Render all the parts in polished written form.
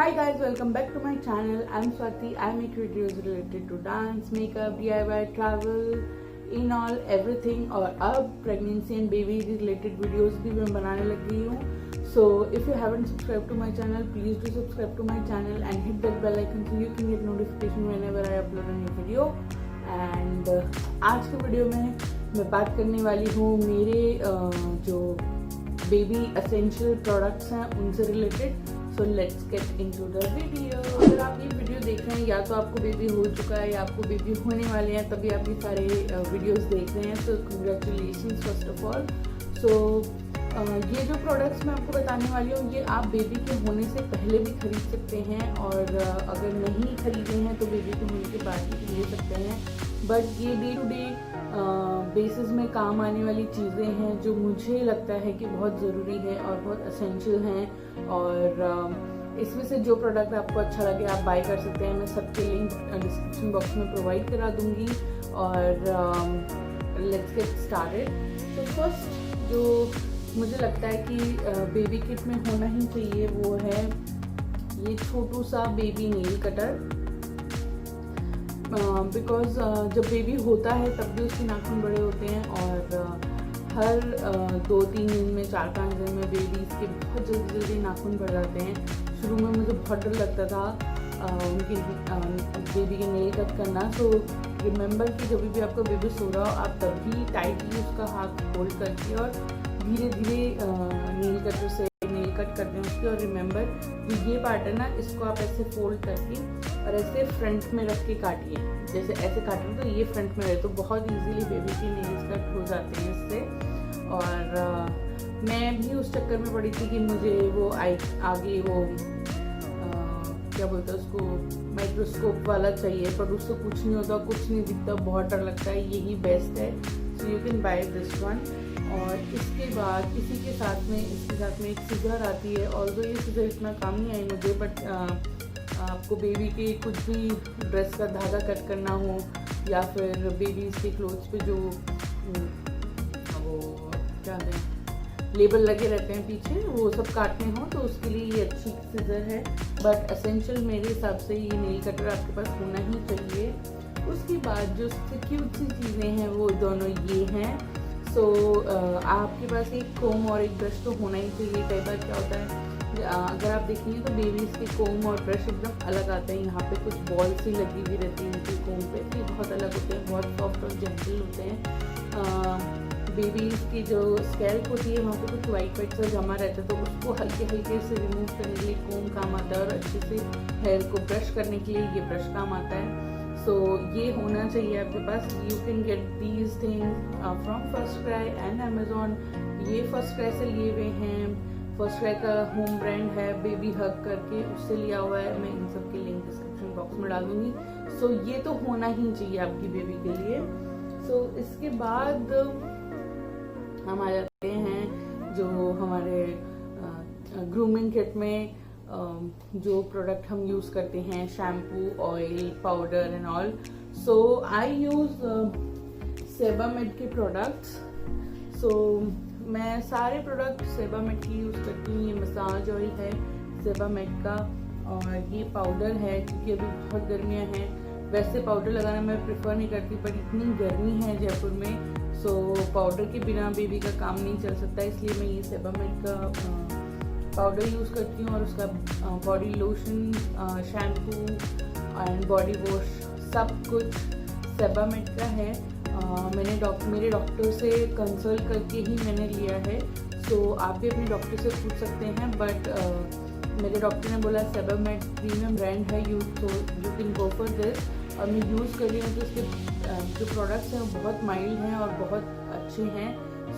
Hi guys, welcome back to my channel. I'm Swati. I make videos related to dance, makeup, DIY, travel, in all everything. और अब pregnancy and baby related videos भी मैं बनाने लग गई हूँ. So if you haven't subscribed to my channel, please do subscribe to my channel and hit that bell icon so you can get notification whenever I upload a new video. And आज के video में मैं बात करने वाली हूँ मेरे जो बेबी एसेंशियल प्रोडक्ट्स हैं उनसे related. So let's get into the video. अगर आप ये वीडियो देख रहे हैं या तो आपको बेबी हो चुका है या आपको बेबी होने वाले हैं तभी आप ये सारे वीडियोस देख रहे हैं. So congratulations first of all. So ये जो प्रोडक्ट्स मैं आपको बताने वाली हूँ ये आप बेबी के होने से पहले भी खरीद सकते हैं और अगर नहीं खरीदे हैं तो बेबी के होने के बाद भी ले सकते हैं. बट ये डे टू डे बेसिस में काम आने वाली चीज़ें हैं जो मुझे लगता है कि बहुत ज़रूरी है और बहुत असेंशियल हैं. और इसमें से जो प्रोडक्ट आपको अच्छा लगे आप बाय कर सकते हैं. मैं सबके लिंक डिस्क्रिप्शन बॉक्स में प्रोवाइड करा दूँगी. और लेट्स गेट स्टार्टेड. तो फर्स्ट जो मुझे लगता है कि बेबी किट में होना ही चाहिए वो है ये छोटू सा बेबी नेल कटर. बिकॉज जब बेबी होता है तब भी उसके नाखून बड़े होते हैं और हर 2-3 दिन में 4-5 दिन में बेबीज़ के बहुत जल्दी नाखून बढ़ जाते हैं. शुरू में मुझे बहुत डर लगता था उनकी बेबी के नेल कट करना. सो रिमेंबर कि जब भी आपका बेबी सो रहा हो आप तभी टाइटली उसका हाथ होल्ड करके और धीरे धीरे नेल कटर से नेल कट करते हैं उसके. और रिमेंबर ये पार्ट है ना इसको आप ऐसे फोल्ड करके और ऐसे फ्रंट में रख के काटिए. जैसे ऐसे काटें तो ये फ्रंट में रहे तो बहुत इजीली बेबी के नेल्स कट हो जाते हैं इससे. और मैं भी उस चक्कर में पड़ी थी कि मुझे वो आगे वो क्या बोलते हैं उसको माइक्रोस्कोप वाला चाहिए पर उससे कुछ नहीं होता, कुछ नहीं दिखता, बहुत डर लगता है. यही बेस्ट है. So you can by this one. और इसके बाद इसके साथ में एक सीजर आती है. ऑल्दो ये सीजर इतना काम नहीं आई मुझे बट आपको बेबी के कुछ भी ड्रेस का धागा कट करना हो या फिर बेबीज़ के क्लोथ्स पे जो वो क्या कहते हैं लेबल लगे रहते हैं पीछे वो सब काटने हो तो उसके लिए ये अच्छी सीजर है. बट एसेंशियल मेरे हिसाब से ये नेल कटर आपके पास होना ही चाहिए. उसके बाद जो क्यूट सी चीज़ें हैं वो दोनों ये हैं. सो आपके पास एक कोम और एक ब्रश तो होना ही चाहिए. कई बार क्या होता है अगर आप देखेंगे तो बेबीज़ के कोम और ब्रश एकदम अलग आते हैं. यहाँ पे कुछ बॉल सी लगी हुई रहती है इनके कोम पे. ये बहुत अलग होते हैं, बहुत सॉफ्ट और जेंटल होते हैं. बेबीज़ की जो स्कैल्प होती है वहाँ पे कुछ वाइट सा जमा रहता है तो उसको हल्के से रिमूव करने के लिए कोम काम आता है और अच्छे से हेयर को ब्रश करने के लिए ये ब्रश काम आता है. सो ये होना चाहिए आपके पास. You can get these things from first cry and Amazon. ये फर्स्ट क्राई से लिए हुए हैं. फर्स्ट क्राई का होम ब्रांड है बेबी हग करके, उससे लिया हुआ है. मैं इन सब के लिंक डिस्क्रिप्शन बॉक्स में डालूंगी. सो ये तो होना ही चाहिए आपकी बेबी के लिए. सो इसके बाद हम आ जाते हैं जो हमारे ग्रूमिंग किट में जो प्रोडक्ट हम यूज़ करते हैं shampoo, oil, powder and all. So I use Sebamed के प्रोडक्ट्स. सो मैं सारे प्रोडक्ट सेबामेड की यूज़ करती हूँ. ये मसाज ऑयल है सेबामेड का और ये पाउडर है क्योंकि अभी बहुत गर्मियाँ हैं. वैसे पाउडर लगाना मैं प्रेफर नहीं करती पर इतनी गर्मी है जयपुर में सो पाउडर के बिना बेबी का काम नहीं चल सकता. इसलिए मैं ये सेबामेड का पाउडर यूज़ करती हूँ और उसका body lotion, shampoo and body wash सब कुछ सेबामेड का है. मैंने मेरे डॉक्टर से कंसल्ट करके ही मैंने लिया है. सो आप भी अपने डॉक्टर से पूछ सकते हैं बट मेरे डॉक्टर ने बोला सेबामेड प्रीमियम ब्रांड है you can go for this. और मैं यूज़ कर रही हूँ तो इसके जो प्रोडक्ट्स हैं वो बहुत माइल्ड हैं और बहुत अच्छे हैं.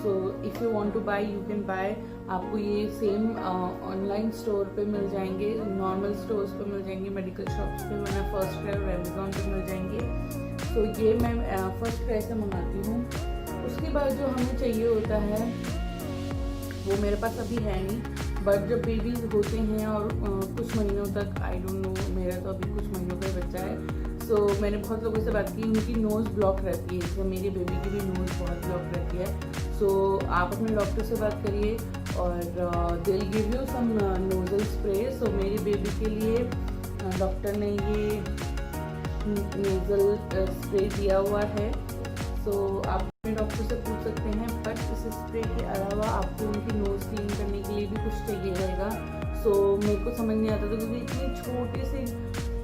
So if you want to buy you can buy. आपको ये सेम ऑनलाइन स्टोर पे मिल जाएंगे, नॉर्मल स्टोर्स पे मिल जाएंगे, मेडिकल शॉप्स पे वरना फर्स्ट क्राई और अमेजोन पे मिल जाएंगे. तो ये मैं फर्स्ट क्राई से मंगाती हूँ. उसके बाद जो हमें चाहिए होता है वो मेरे पास अभी है नहीं बट जब बेबीज़ होते हैं और कुछ महीनों तक आई डोंट नो मेरा तो अभी कुछ महीनों का ही बच्चा है. सो मैंने बहुत लोगों से बात की उनकी नोज़ ब्लॉक रहती है. इसलिए मेरी बेबी की भी नोज़ बहुत ब्लॉक रहती है. सो आप अपने डॉक्टर से बात करिए और दिल give you some nasal spray. So मेरी बेबी के लिए डॉक्टर ने ये नेज़ल स्प्रे दिया हुआ है। सो आप अपने डॉक्टर से पूछ सकते हैं, बट इस स्प्रे के अलावा आपको उनकी नोज़ क्लीन करने के लिए भी कुछ चाहिए रहेगा। सो मेरे को समझ नहीं आता था क्योंकि इतने छोटे से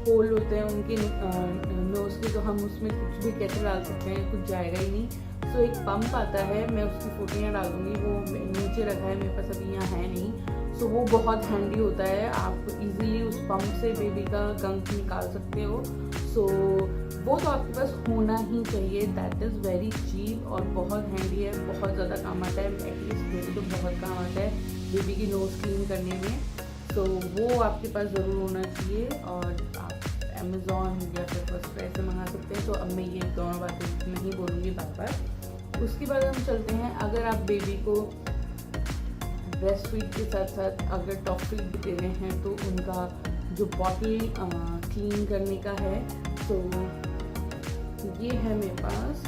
होल होते हैं उनके नोज़ के, तो हम उसमें कुछ भी कैसे डाल सकते हैं, कुछ जाएगा ही नहीं। सो एक पंप आता है, मैं उसकी फोटोयाँ डालूंगी, वो नीचे रखा है मेरे पास, अभी यहाँ है नहीं। सो वो बहुत हैंडी होता है, आप इजीली उस पंप से बेबी का गंक निकाल सकते हो। सो वो तो आपके पास होना ही चाहिए। दैट इज़ वेरी चीप और बहुत हैंडी है, बहुत ज़्यादा काम आता है। एटलीस्ट मेरे तो बहुत काम आता है बेबी की नोज़ क्लीन करने में। तो वो आपके पास ज़रूर होना चाहिए और आप अमेज़ॉन या फिर फर्स्ट क्राई से मंगा सकते हैं। तो अब मैं ये दोनों बातें नहीं बोलूँगी बार बार। उसके बाद हम चलते हैं, अगर आप बेबी को ब्रेस्ट फीड के साथ साथ अगर टॉप फीड भी दे रहे हैं तो उनका जो बॉटल क्लीन करने का है, तो ये है मेरे पास,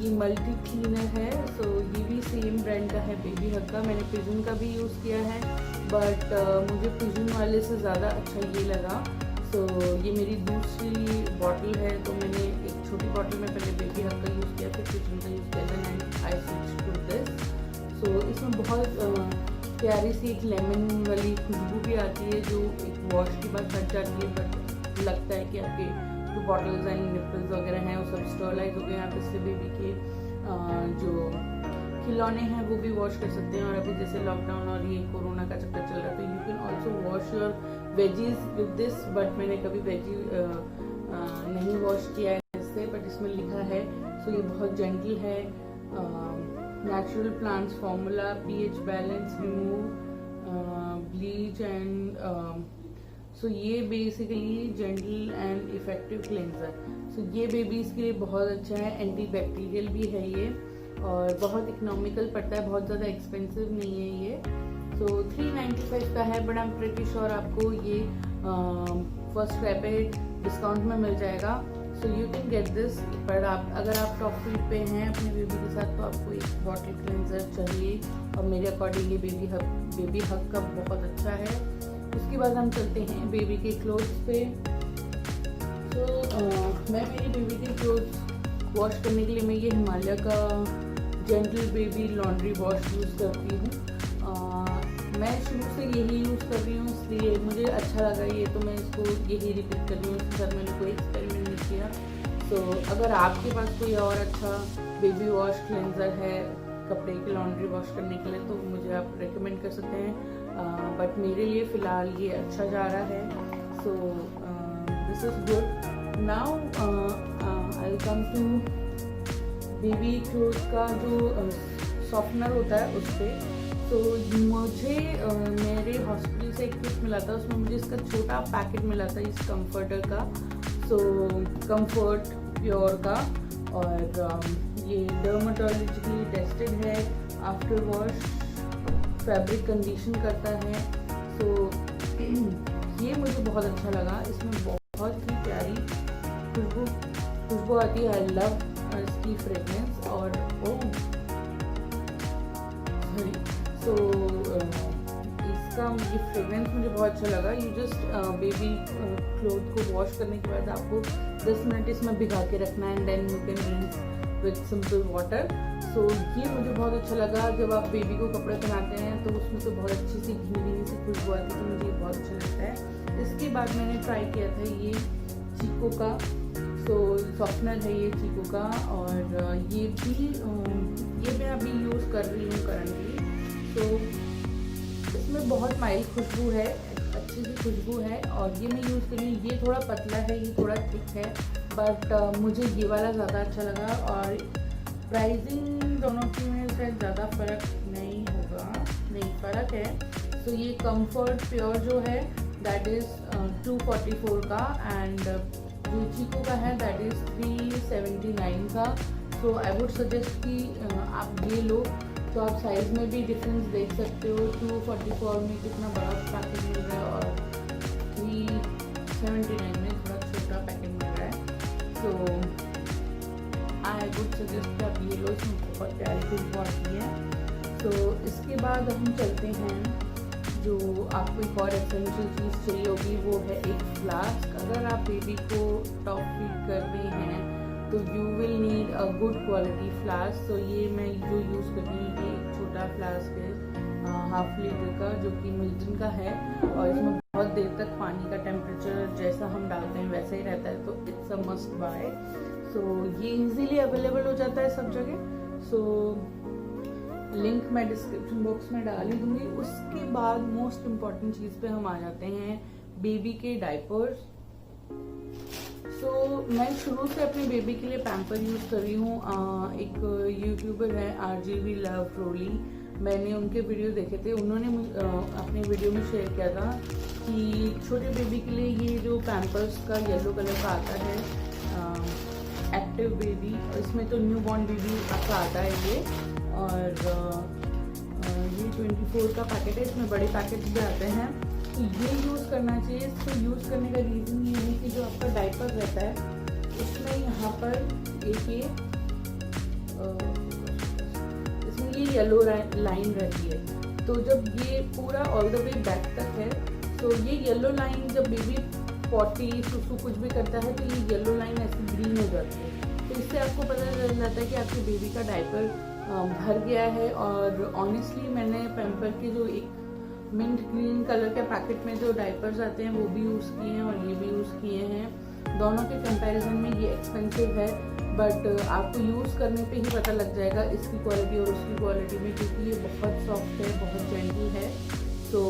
ये मल्टी क्लीनर है। सो ये भी सेम ब्रांड का है, बेबी हग का। मैंने पिजन का भी यूज़ किया है, बट मुझे पिजन वाले से ज़्यादा अच्छा ये लगा। सो ये मेरी दूसरी बॉटल है, तो मैंने एक छोटी बॉटल में पहले बेबी हग का यूज़ किया, फिर पिजन का यूज़ किया, then I switch to this. So इसमें बहुत प्यारी सी एक लेमन वाली खुशबू भी आती है, जो एक वॉश के बाद हट जाती है, बट लगता है कि आपके जो बॉटल्स एंड निपल्स वगैरह हैं वो सब स्टरलाइज हो गए। आप इससे बेबी के जो खिलौने हैं वो भी वॉश कर सकते हैं। और अभी जैसे लॉकडाउन और ये कोरोना का चक्कर चल रहा है, तो you can also wash your veggies with this. But मैंने कभी वेजी नहीं वॉश किया है इससे, बट इसमें लिखा है। सो ये बहुत जेंटल है, natural plants formula, pH balance, remove bleach and so ये basically gentle and effective cleanser. So ये बेबीज़ के लिए बहुत अच्छा है, एंटी बैक्टीरियल भी है ये, और बहुत इकोनॉमिकल पड़ता है, बहुत ज़्यादा एक्सपेंसिव नहीं है ये। सो 395 का है, but I am pretty sure आपको ये फर्स्ट क्राई पे डिस्काउंट में मिल जाएगा। So you can get this. पर आप अगर आप टॉप फीड पे हैं अपने बेबी के साथ, तो आपको एक बॉटल क्लेंजर चाहिए, और मेरे अकॉर्डिंग ये बेबी हग का बहुत अच्छा है। उसके बाद हम चलते हैं बेबी के क्लोथ्स पे। तो मैं मेरी बेबी के क्लोथ्स वॉश करने के लिए मैं ये हिमालय का gentle baby laundry wash use करती हूँ। मैं शुरू से यही यूज़ कर रही हूँ, इसलिए मुझे अच्छा लगा ये, तो मैं इसको यही रिपीट कर रही हूँ। इसके साथ मैंने कोई एक्सपेरिमेंट नहीं किया। तो अगर आपके पास कोई और अच्छा बेबी वॉश क्लेंजर है कपड़े की लॉन्ड्री वॉश करने के लिए, तो मुझे आप रेकमेंड कर सकते हैं। बट मेरे लिए फ़िलहाल ये अच्छा जा रहा है। So this is good. Now I will come to baby cloth का जो सॉफ्टनर होता है उस पर। तो मुझे मेरे हॉस्पिटल से एक किट मिला था, उसमें मुझे इसका छोटा पैकेट मिला था इस कंफर्टर का। सो कंफर्ट प्योर का, और ये डर्माटोलॉजिकली टेस्टेड है, आफ्टर वॉश फैब्रिक कंडीशन करता है। सो ये मुझे बहुत अच्छा लगा। इसमें बहुत ही प्यारी खुशबू आती है। आई लव इसकी फ्रेगनेंस। और सो इसका ये फ्रेगरेंस मुझे बहुत अच्छा लगा। यू जस्ट बेबी क्लोथ को वॉश करने के बाद आपको 10 मिनट इसमें भिगा के रखना है, and then you can rinse with simple water. So ये मुझे बहुत अच्छा लगा। जब आप बेबी को कपड़े पहनाते हैं तो उसमें से बहुत अच्छी सी भीनी सी खुशबू आती है, तो मुझे बहुत अच्छा लगता है। इसके बाद मैंने ट्राई किया था ये चीको का, सो सॉफ्टनर है ये चीको का, और ये मैं अभी यूज़ कर रही हूँ करंटली। तो इसमें बहुत माइल्ड खुशबू है, अच्छी सी खुशबू है, और ये मैं यूज़ कर रही हूँ। ये थोड़ा पतला है, ये थोड़ा थिक है, बट मुझे ये वाला ज़्यादा अच्छा लगा। और प्राइसिंग दोनों की में शायद ज़्यादा फ़र्क नहीं होगा, नहीं फ़र्क है। तो ये कंफर्ट प्योर जो है दैट इज़ 244 का, एंड जो चीको का है दैट इज़ 379 का। सो आई वुड सजेस्ट कि आप ये लो, तो आप साइज़ में भी डिफरेंस देख सकते हो। 244 में कितना बड़ा पैकेट मिल रहा है, और 379 में थोड़ा छोटा पैकेट मिल रहा है। सो आई वुड सजेस्ट कि आप ये लो, इसमें बहुत प्यारी खुशबू आती है। तो इसके बाद हम चलते हैं, जो आपको एक और एसेंशियल चीज़ चाहिए होगी वो है एक फ्लास्क। अगर आप बेबी को टॉप फीड कर रहे हैं तो you will need a good quality flask. तो ये मैं जो यूज़ कर रही हूँ, ये एक छोटा फ्लास्क है 1/2 लीटर का, जो कि मिल्टन का है, और इसमें बहुत देर तक पानी का टेम्परेचर जैसा हम डालते हैं वैसा ही रहता है, तो इट्स अ मस्ट बाय। सो ये इजीली अवेलेबल हो जाता है सब जगह। सो लिंक मैं डिस्क्रिप्शन बॉक्स में डाल ही दूंगी। उसके बाद मोस्ट इम्पॉर्टेंट चीज़ पे हम आ जाते हैं, बेबी के डायपर्स। सो मैं शुरू से अपने बेबी के लिए पैम्पर यूज़ कर रही हूँ। एक यूट्यूबर है RGV लव रोली, मैंने उनके वीडियो देखे थे। उन्होंने अपने वीडियो में शेयर किया था कि छोटे बेबी के लिए ये जो पैम्पर्स का येलो कलर का आता है एक्टिव बेबी, इसमें तो न्यू बॉर्न बेबी का आता है ये, और ये 24 का पैकेट है, इसमें बड़े पैकेट्स भी आते हैं। तो ये यूज़ करना चाहिए। इसको यूज़ करने का रीज़न ये है कि जो आपका डायपर रहता है उसमें यहाँ पर एक इसमें ये येलो लाइन रहती है। तो जब ये पूरा ऑल द वे बैक तक है, तो ये येलो लाइन जब बेबी पॉटी सुसु कुछ भी करता है तो ये येलो लाइन ऐसे ग्रीन हो जाती है। तो इससे आपको पता चल जाता है कि आपके बेबी का डायपर भर गया है। और ऑनेस्टली मैंने पैम्पर के जो एक मिंट ग्रीन कलर के पैकेट में जो डायपर्स आते हैं वो भी यूज़ किए हैं और ये भी यूज़ किए हैं। दोनों के कंपैरिजन में ये एक्सपेंसिव है, बट आपको यूज़ करने पे ही पता लग जाएगा इसकी क्वालिटी और उसकी क्वालिटी में, क्योंकि ये बहुत सॉफ्ट है, बहुत जेंटल है। So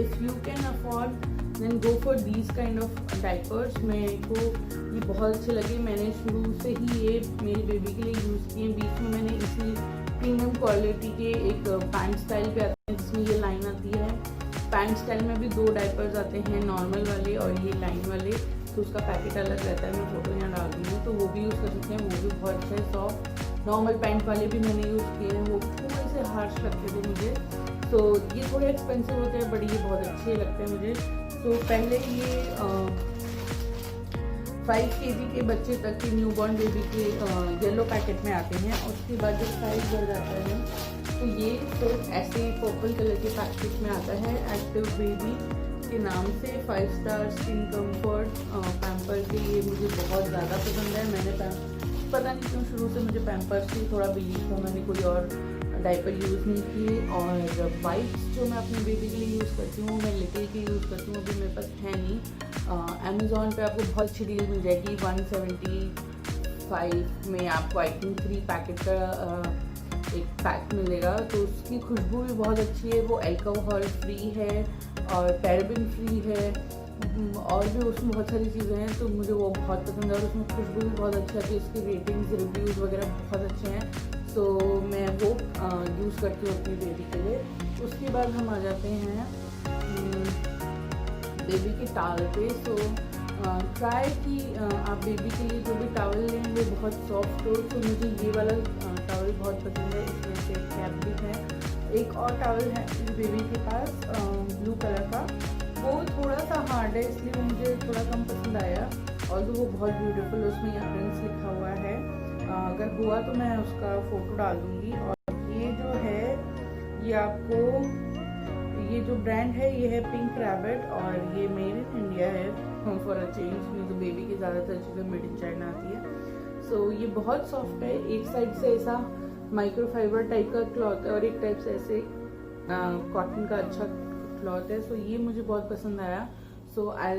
if you can afford then go for these kind of diapers. मेरे को ये बहुत अच्छे लगे। मैंने शुरू से ही ये मेरी बेबी के लिए यूज़ किए। बीच में मैंने इसी प्रीमियम क्वालिटी के एक पैंट स्टाइल पे आते हैं जिसमें ये लाइन आती है। पैंट स्टाइल में भी 2 डायपर्स आते हैं, नॉर्मल वाले और ये लाइन वाले, तो उसका पैकेट अलग रहता है। मैं फोटो यहाँ डाल दी हूँ, तो वो भी यूज़ कर सकते हैं, वो भी बहुत अच्छा है। सॉफ्ट नॉर्मल पैंट वाले भी मैंने यूज़ किए हैं, वो थोड़े से हार्श लगते थे मुझे। तो ये थोड़े एक्सपेंसिव होते हैं, बट ये बहुत अच्छे लगते हैं मुझे। तो पहले ये 5 kg के बच्चे तक के न्यूबॉर्न बेबी के येलो पैकेट में आते हैं। और उसके बाद जब साइज बढ़ जाता है तो ये सिर्फ ऐसे पर्पल कलर के पैकेट में आता है, एक्टिव बेबी के नाम से। 5 स्टार स्किन कम्फर्ट पैम्पर के लिए मुझे बहुत ज़्यादा पसंद है। मैंने पता नहीं क्यों शुरू से मुझे पैम्पर्स की थोड़ा बिलीव था, मैंने कोई और डायपर यूज़ नहीं किए। और वाइप्स जो मैं अपने बेबी के लिए यूज़ करती हूँ, मैं लिटिल की यूज़ करती हूँ, अभी मेरे पास है नहीं। अमेज़ॉन पे आपको बहुत अच्छी डील मिल जाएगी। 175 में आपको आई थिंक 3 पैकेट का एक पैक मिलेगा। तो उसकी खुशबू भी बहुत अच्छी है, वो अल्कोहल फ्री है और पैराबिन फ्री है, और भी उसमें बहुत सारी चीज़ें हैं। तो मुझे वो बहुत पसंद है और उसमें खुशबू भी बहुत अच्छी आती है। उसकी रेटिंग्स रिव्यूज़ वगैरह बहुत अच्छे हैं, तो मैं वो यूज़ करती हूँ अपनी बेबी के लिए। उसके बाद हम आ जाते हैं बेबी के टावल पे। सो ट्राई कि आप बेबी के लिए जो भी टावल लें वो बहुत सॉफ्ट हो। तो मुझे ये वाला टावल बहुत पसंद है, इसमें से कैप भी है। एक और टावल है बेबी के पास ब्लू कलर का, वो थोड़ा सा हार्ड है इसलिए मुझे थोड़ा कम पसंद आया, और वो बहुत ब्यूटीफुल, उसमें यहाँ प्रिंस लिखा हुआ है। अगर हुआ तो मैं उसका फ़ोटो डाल दूँगी। और ये जो है ये आपको, ये जो ब्रांड है ये है पिंक रैबिट, और ये मेड इन इंडिया है फॉर अ चेंज। नहीं तो बेबी की ज़्यादातर चीज़ें मेड इन चाइना आती है। सो ये बहुत सॉफ्ट है, एक साइड से ऐसा माइक्रोफाइबर टाइप का क्लॉथ है और एक टाइप से ऐसे कॉटन का अच्छा क्लॉथ है। सो ये मुझे बहुत पसंद आया। So I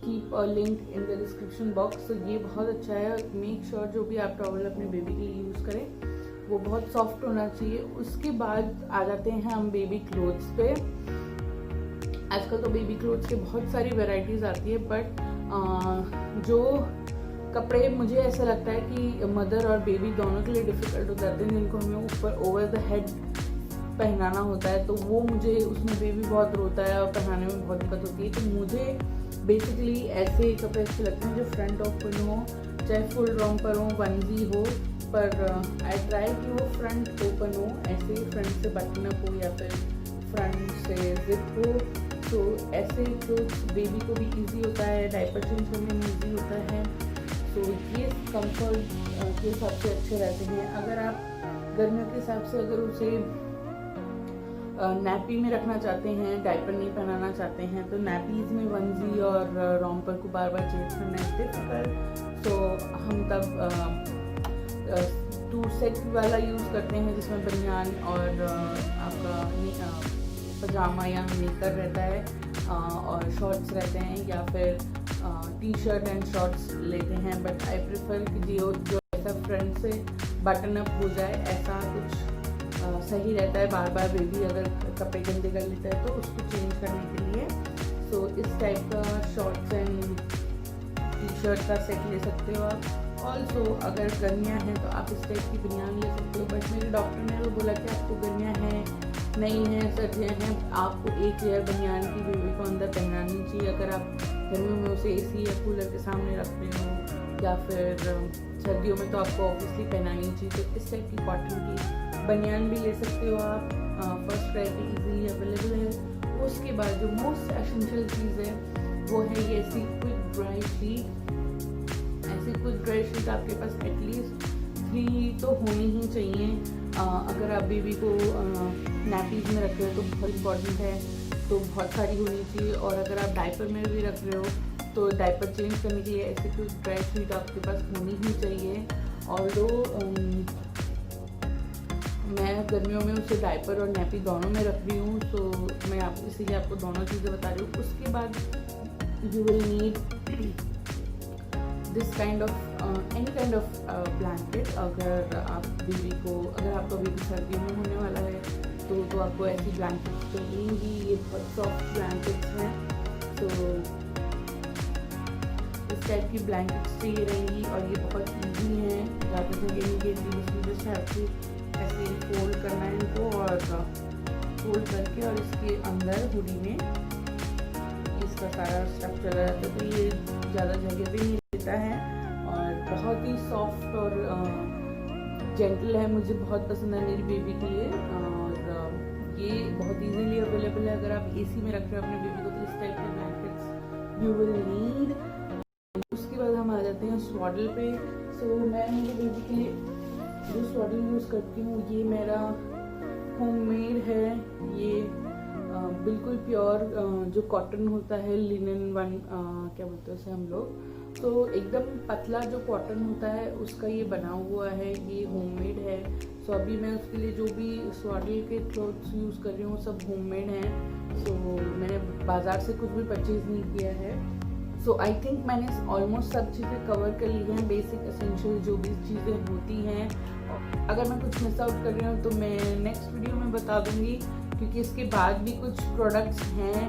keep a link in the description box. तो ये बहुत अच्छा है। मेक श्योर जो भी आप टॉवल अपने बेबी के लिए यूज़ करें वो बहुत सॉफ्ट होना चाहिए। उसके बाद आ जाते हैं हम बेबी क्लोथ्स पे। आजकल तो बेबी क्लोथ्स की बहुत सारी वैरायटीज़ आती है, बट जो कपड़े मुझे ऐसा लगता है कि मदर और बेबी दोनों के लिए डिफ़िकल्ट हो जाते हैं, जिनको हमें ऊपर ओवर द हेड पहनाना होता है, तो वो मुझे उसमें बेबी बहुत रोता है और पहनाने में बहुत दिक्कत होती है। तो मुझे बेसिकली ऐसे कपड़े अच्छे लगते हैं जो फ्रंट ओपन हो, चाहे फुल रॉम्पर हो, वनजी हो, पर आई ट्राई कि वो फ्रंट ओपन हो, ऐसे फ्रंट से बटन अप हो या फिर फ्रंट से जिप हो। तो ऐसे क्लोथ्स बेबी को भी इजी होता है, डायपर चेंज करने में इजी होता है। तो ये कंफर्ट के हिसाब से अच्छे रहते हैं। अगर आप गर्मियों के हिसाब से अगर उसे नैपी में रखना चाहते हैं, डायपर नहीं पहनाना चाहते हैं, तो नैपीज में वंजी और रॉम्पर को बार बार चेंज करना है डिफिकल्ट। तो हम तब 2 सेट वाला यूज़ करते हैं, जिसमें बनियान और आपका पजामा या नेकर रहता है और शॉर्ट्स रहते हैं, या फिर टी शर्ट एंड शॉर्ट्स लेते हैं। बट आई प्रेफर कि जो ऐसा फ्रंट से बटन अप हो जाए, ऐसा कुछ सही रहता है। बार बार बेबी अगर कपड़े गंदे कर लेता है तो उसको चेंज करने के लिए। सो इस टाइप का शॉर्ट्स एंड टी शर्ट का सेट ले सकते हो आप। ऑल्सो अगर गर्मियाँ हैं तो आप इस टाइप की बनियान ले सकते हो। बट मेरे डॉक्टर ने तो बोला कि आपको गर्मियाँ हैं, नहीं हैं, सर्दियाँ हैं, आपको एक लेयर बनियान की बेबी को अंदर पहनानी चाहिए। अगर आप गर्मियों में उसे एसी या कूलर के सामने रख रहे हो, या फिर सर्दियों में तो आपको ऑब्वियसली पहनानी चाहिए। तो इस टाइप की कॉटन की बनियान भी ले सकते हो आप। फर्स्ट क्राई पे इजीली अवेलेबल है। उसके बाद जो मोस्ट एसेंशियल चीज़ है वो है ये ऐसी क्विक ड्राई शीट। ऐसी क्विक ड्राई शीट आपके पास एटलीस्ट 3 तो होनी ही चाहिए। अगर आप बेबी को नैपीज में रख रहे हो तो बहुत इम्पॉर्टेंट है, तो बहुत सारी होनी चाहिए। और अगर आप डायपर में भी रख रहे हो तो डायपर चेंज करने के लिए ऐसी क्विक ड्राई शीट आपके पास होनी ही चाहिए। ऑल्दो मैं गर्मियों में उसे डायपर और नैपी दोनों में रख रही हूँ, तो मैं इसीलिए आपको दोनों चीज़ें बता रही हूँ। उसके बाद you will need this kind of any kind of blanket. अगर आपका बेबी सर्दियों में होने वाला है तो आपको ऐसी ब्लैंकेट्स चाहिए। ये बहुत सॉफ्ट ब्लैंकेट्स हैं, तो इस टाइप की ब्लैंकेट्स चाहिए रहेंगी। और ये बहुत ईजी हैं, ज़्यादा जगह नहीं घेरती, उसमें जैसे आपको ऐसे फोल्ड करना है इनको, और फोल्ड करके और इसके अंदर हुडी में इसका सारा स्ट्रक्चर रहता है। तो ये ज़्यादा जगह भी नहीं लेता है और बहुत ही सॉफ्ट और जेंटल है। मुझे बहुत पसंद है मेरी बेबी के लिए। और ये बहुत इजीली अवेलेबल है। अगर आप एसी में रख रहे हो अपने बेबी को तो इस टाइप के ब्लैंकेट्स यू विल नीड। उसके बाद हम आ जाते हैं स्वाडल पे। सो मैं मेरे बेबी के लिए जो स्वाडल यूज़ करती हूँ ये मेरा होममेड है। ये बिल्कुल प्योर जो कॉटन होता है, लिनन क्या बोलते हैं उसे हम लोग, तो एकदम पतला जो कॉटन होता है उसका ये बना हुआ है। ये होममेड है। सो अभी मैं उसके लिए जो भी स्वाडल के क्लॉथ्स यूज़ कर रही हूँ सब होममेड हैं। सो मैंने बाज़ार से कुछ भी परचेज़ नहीं किया है। सो आई थिंक मैंने ऑलमोस्ट सब चीज़ें कवर कर ली हैं, बेसिक एसेंशियल जो भी चीज़ें होती हैं। अगर मैं कुछ मिस आउट कर रही हूँ तो मैं नेक्स्ट वीडियो में बता दूँगी, क्योंकि इसके बाद भी कुछ प्रोडक्ट्स हैं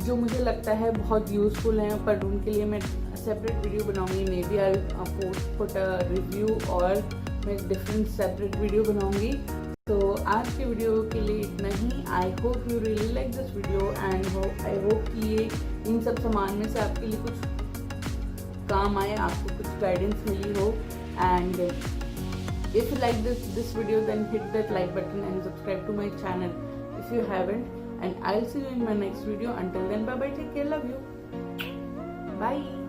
जो मुझे लगता है बहुत यूज़फुल हैं, पर उनके लिए मैं सेपरेट वीडियो बनाऊँगी। Maybe I put a review, और मैं डिफरेंट सेपरेट वीडियो बनाऊँगी। तो आज के वीडियो के लिए इतना ही। I hope you really like this video and I hope कि ये इन सब सामान में से आपके लिए कुछ काम आए, आपको कुछ गाइडेंस मिली हो। And if you like this video, then hit that like button and subscribe to my channel if you haven't, and I'll see you in my next video. Until then, bye bye, take care, love you, bye.